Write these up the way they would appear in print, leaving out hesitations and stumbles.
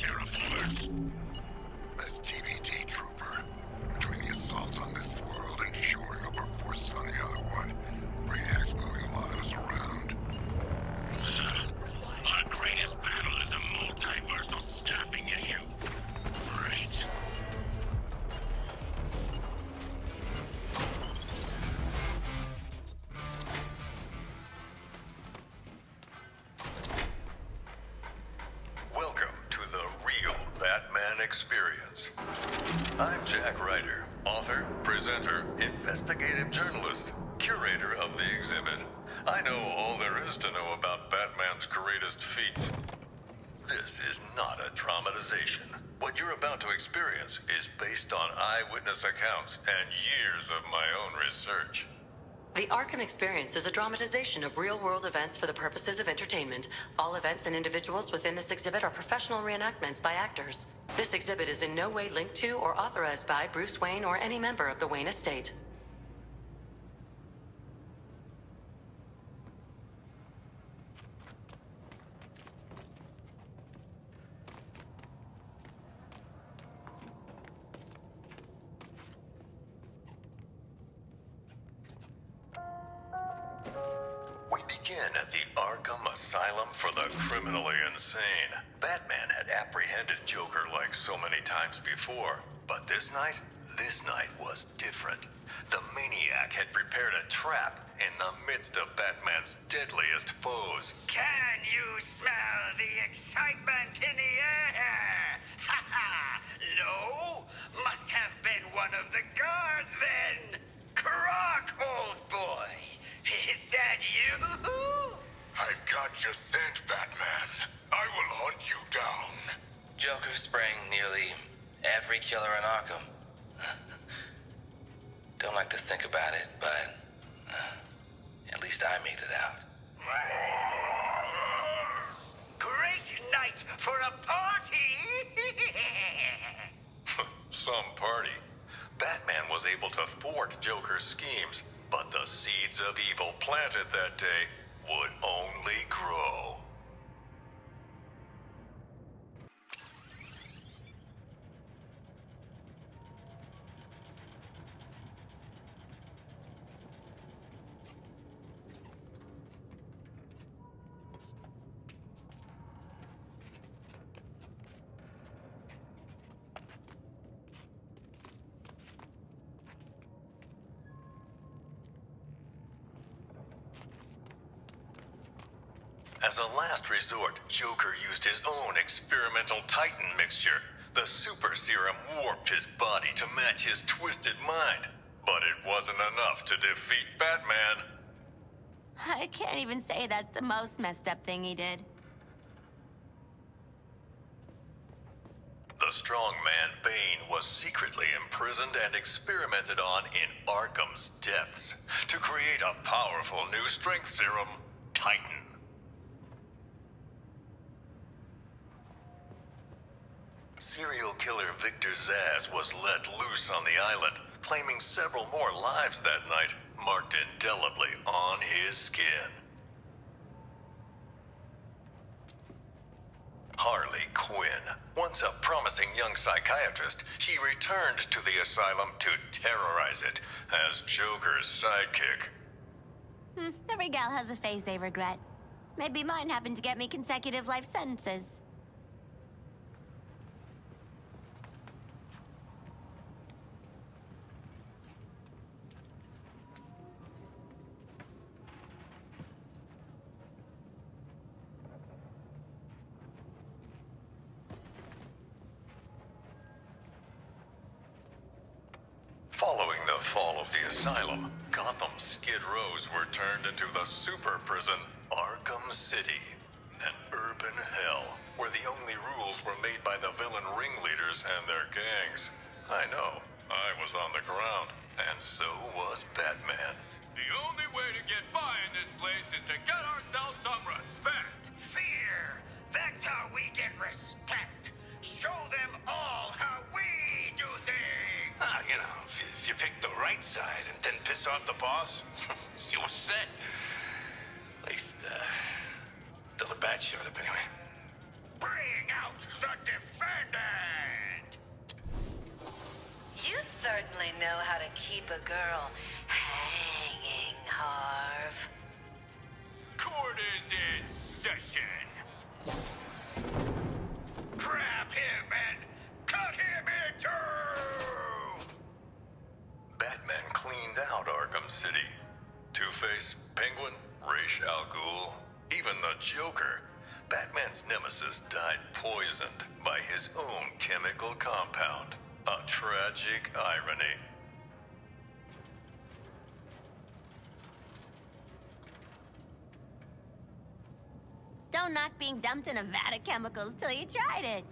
terraformers. As TBT trooper, between the assaults on this world and shoring up our forces on the other one, Brainiac's moving a lot of us around. Our greatest battle is a multiversal staffing issue. Great. Welcome to the real Batman experience. I'm Jack Ryder, author, presenter, investigative journalist, curator of the exhibit. I know all there is to know about Batman's greatest feats. This is not a dramatization. What you're about to experience is based on eyewitness accounts and years of my own research. The Arkham Experience is a dramatization of real-world events for the purposes of entertainment. All events and individuals within this exhibit are professional reenactments by actors. This exhibit is in no way linked to or authorized by Bruce Wayne or any member of the Wayne estate. We begin at the Arkham Asylum for the criminally insane. Batman had apprehended Joker like so many times before, but this night was different. The maniac had prepared a trap in the midst of Batman's deadliest foes. Can you smell the excitement in the air? Ha ha! No? Must have been one of the guards then! Croc, old boy! Is that you? I've got your scent, Batman. I will hunt you down. Joker spraying nearly every killer in Arkham. Don't like to think about it, but at least I made it out. Great night for a party! Some party. Batman was able to thwart Joker's schemes, but the seeds of evil planted that day would only grow. As a last resort, Joker used his own experimental Titan mixture. The super serum warped his body to match his twisted mind. But it wasn't enough to defeat Batman. I can't even say that's the most messed up thing he did. The strong man Bane was secretly imprisoned and experimented on in Arkham's depths to create a powerful new strength serum, Titan. Serial killer Victor Zsasz was let loose on the island, claiming several more lives that night, marked indelibly on his skin. Harley Quinn, once a promising young psychiatrist, she returned to the asylum to terrorize it as Joker's sidekick. Every gal has a phase they regret. Maybe mine happened to get me consecutive life sentences. Following the fall of the asylum, Gotham's skid rows were turned into the super prison, Arkham City. An urban hell, where the only rules were made by the villain ringleaders and their gangs. I know, I was on the ground, and so was Batman. The only way to get by in this place is to get ourselves some respect. Fear! That's how we get respect! Show them all how we do things! You know, if you pick the right side and then piss off the boss, you're set. At least, till the bad showed up anyway. Bring out the defendant! You certainly know how to keep a girl hanging, Harv. Court is in session. Grab him and cut him in two! Batman cleaned out Arkham City. Two-Face, Penguin, Ra's al Ghul, even the Joker. Batman's nemesis died poisoned by his own chemical compound. A tragic irony. Don't knock being dumped in a vat of chemicals till you tried it.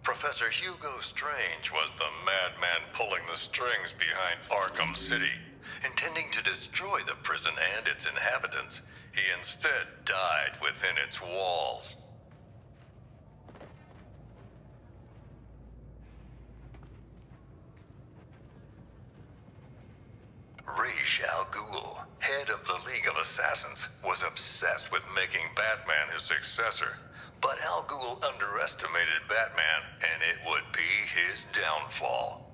Professor Hugo Strange was the madman pulling the strings behind Arkham City. Intending to destroy the prison and its inhabitants, he instead died within its walls. Ra's al Ghul, head of the League of Assassins, was obsessed with making Batman his successor. But Al Ghul underestimated Batman, and it would be his downfall.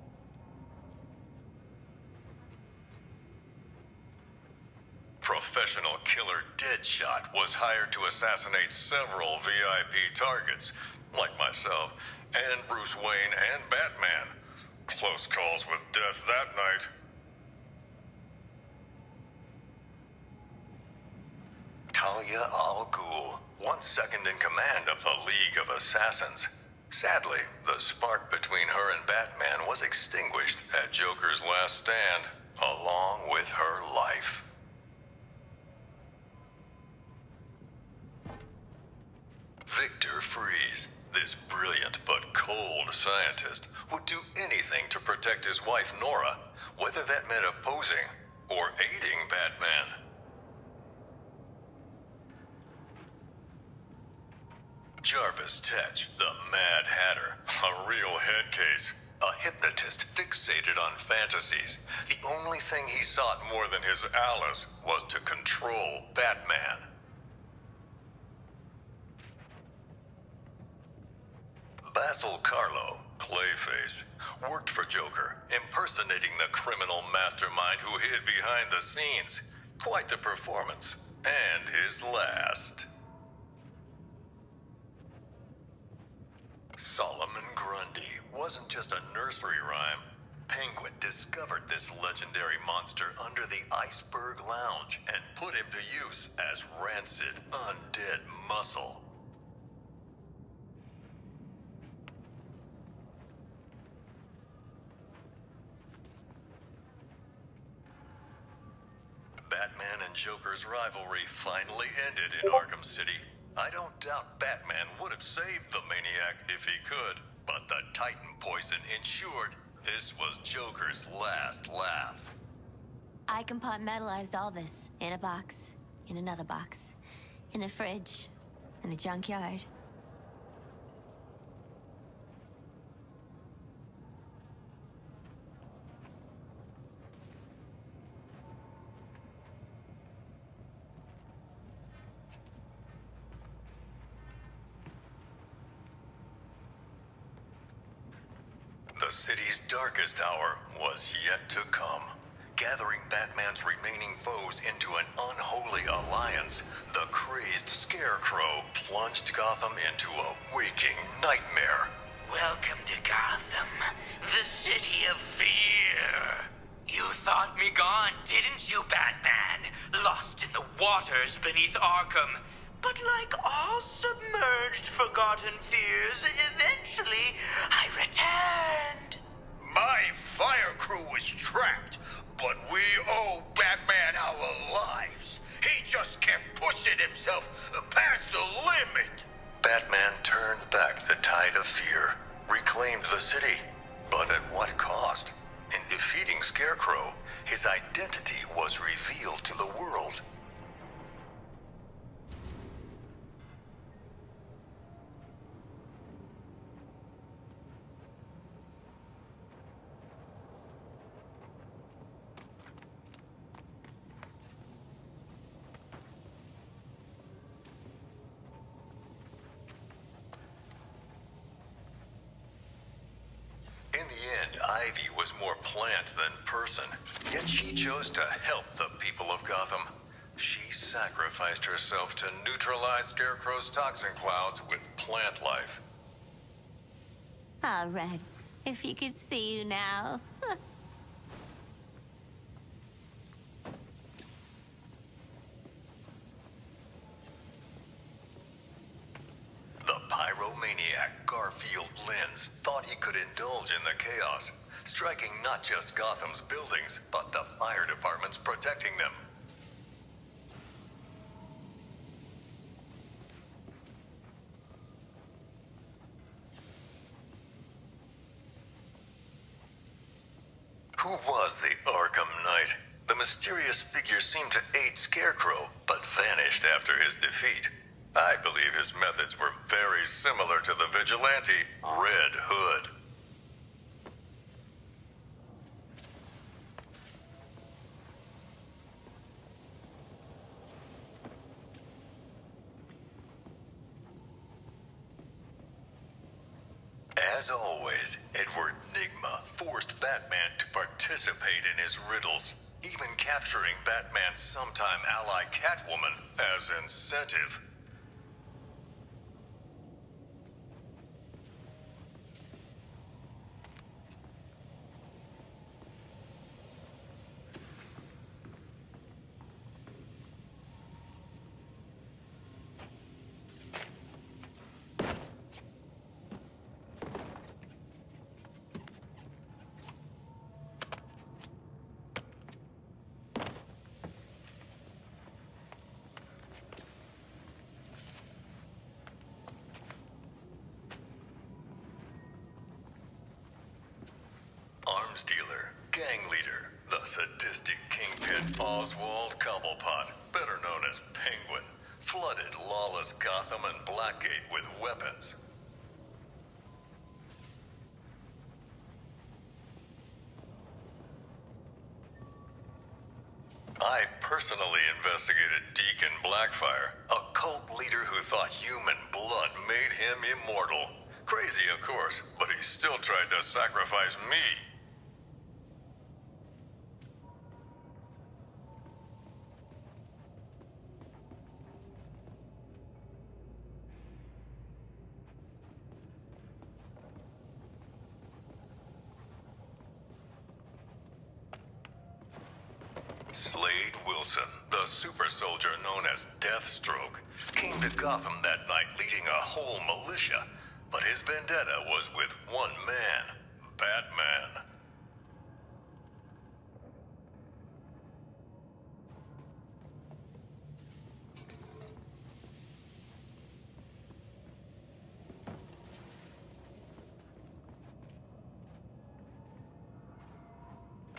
Professional killer Deadshot was hired to assassinate several VIP targets, like myself, and Bruce Wayne and Batman. Close calls with death that night. Talia al Ghul, once second in command of the League of Assassins. Sadly, the spark between her and Batman was extinguished at Joker's last stand, along with her life. Victor Freeze, this brilliant but cold scientist, would do anything to protect his wife Nora, whether that meant opposing or aiding Batman. Jarvis Tetch, the Mad Hatter, a real head case. A hypnotist fixated on fantasies. The only thing he sought more than his Alice was to control Batman. Basil Karlo, Clayface, worked for Joker, impersonating the criminal mastermind who hid behind the scenes. Quite the performance, and his last. Solomon Grundy wasn't just a nursery rhyme. Penguin discovered this legendary monster under the Iceberg Lounge and put him to use as rancid, undead muscle. Batman and Joker's rivalry finally ended in Arkham City. I don't doubt Batman would have saved the maniac if he could, but the Titan poison ensured this was Joker's last laugh. I compartmentalized all this in a box, in another box, in a fridge, in a junkyard. The city's darkest hour was yet to come. Gathering Batman's remaining foes into an unholy alliance, the crazed Scarecrow plunged Gotham into a waking nightmare. Welcome to Gotham, the city of fear. You thought me gone, didn't you, Batman? Lost in the waters beneath Arkham. But like all submerged, forgotten fears, eventually I returned. My fire crew was trapped, but we owe Batman our lives. He just kept pushing himself past the limit. Batman turned back the tide of fear, reclaimed the city, but at what cost? In defeating Scarecrow, his identity was revealed to the world. In the end, Ivy was more plant than person, yet she chose to help the people of Gotham. She sacrificed herself to neutralize Scarecrow's toxin clouds with plant life. Ah, Red, if you could see you now. The pyromaniac Garfield Lynns thought he could indulge in the chaos, striking not just Gotham's buildings, but the fire departments protecting them. Who was the Arkham Knight? The mysterious figure seemed to aid Scarecrow, but vanished after his defeat. I believe his methods were very similar to the vigilante Red Hood. As always, Edward Nygma forced Batman to participate in his riddles, even capturing Batman's sometime ally Catwoman as incentive. Arms dealer, gang leader, the sadistic kingpin Oswald Cobblepot, better known as Penguin, flooded lawless Gotham and Blackgate with weapons. I personally investigated Deacon Blackfire, a cult leader who thought human blood made him immortal. Crazy, of course, but he still tried to sacrifice me. Slade Wilson, the super soldier known as Deathstroke, came to Gotham that night leading a whole militia, but his vendetta was with one man, Batman.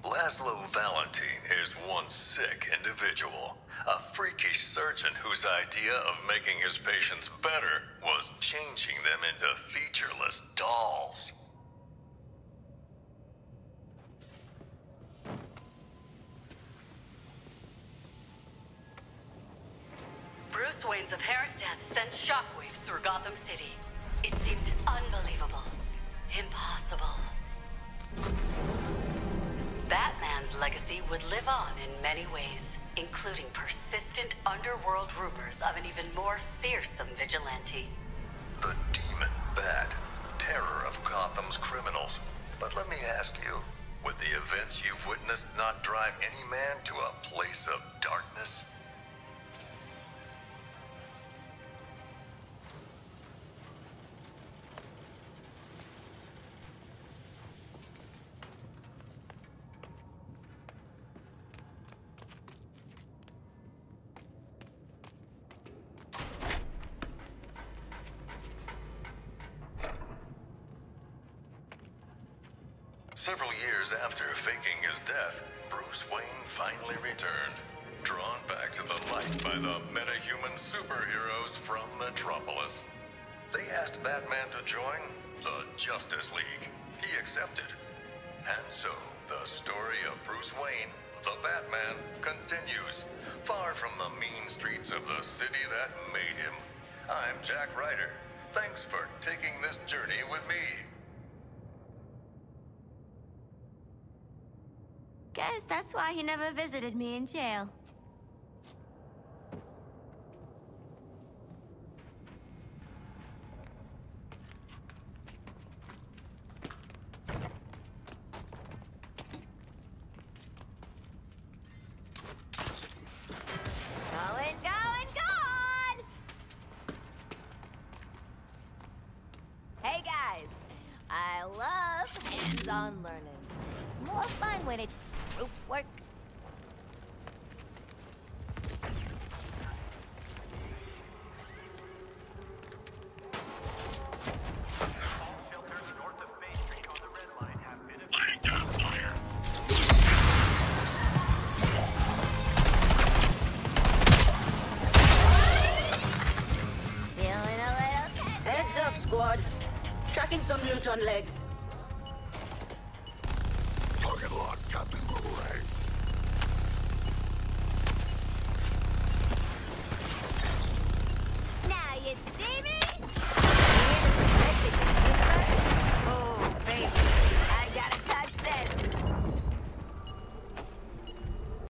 Laszlo Valentine is one sick individual, a freakish surgeon whose idea of making his patients better was changing them into featureless dolls. Bruce Wayne's apparent death sent shockwaves through Gotham City. It seemed unbelievable. Impossible. Batman's legacy would live on in many ways, including persistent underworld rumors of an even more fearsome vigilante. The Demon Bat, terror of Gotham's criminals. But let me ask you, would the events you've witnessed not drive any man to a place of darkness? Several years after faking his death, Bruce Wayne finally returned, drawn back to the light by the metahuman superheroes from Metropolis. They asked Batman to join the Justice League. He accepted. And so, the story of Bruce Wayne, the Batman, continues, far from the mean streets of the city that made him. I'm Jack Ryder. Thanks for taking this journey with me. Guess that's why he never visited me in jail. Hey guys, I love hands-on learning. It's more fun when it's group work. Laying down fire. Feeling a little Heads up, squad. Tracking some loot on legs. Target lock, Captain Boomerang.